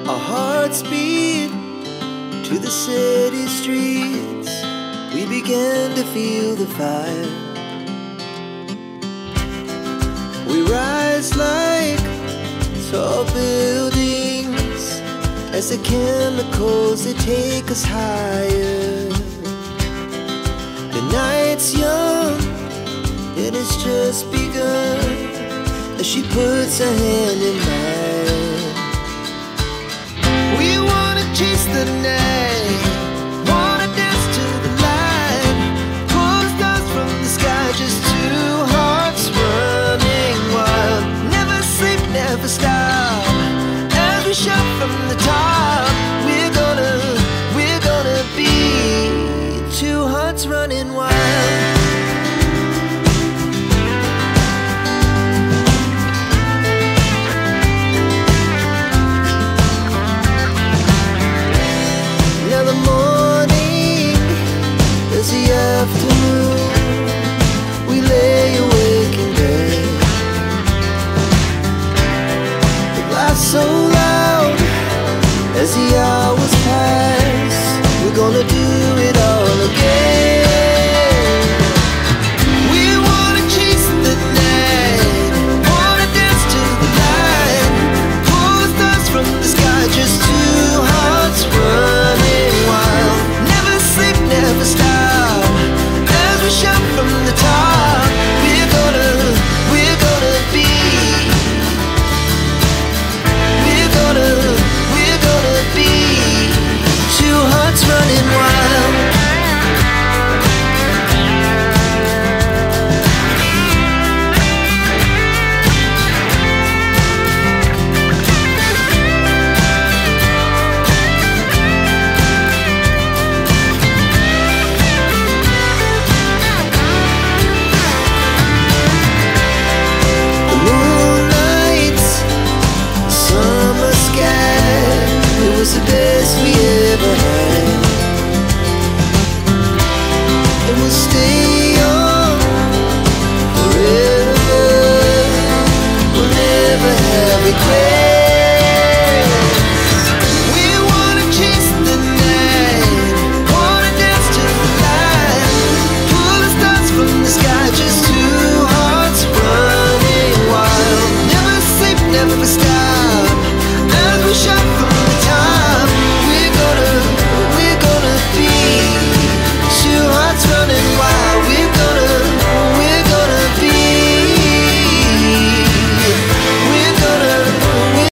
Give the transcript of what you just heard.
Our hearts beat to the city streets. We began to feel the fire. We rise like tall buildings as the chemicals, they take us higher. The night's young, it has just begun, as she puts her hand in mine. We wanna chase the night, wanna dance to the light, pull the stars from the sky, just two hearts running wild. Never sleep, never stop, as we shout from the top. We're gonna be two hearts running wild. Now the morning is the afternoon. We lay awake in bed, the glass so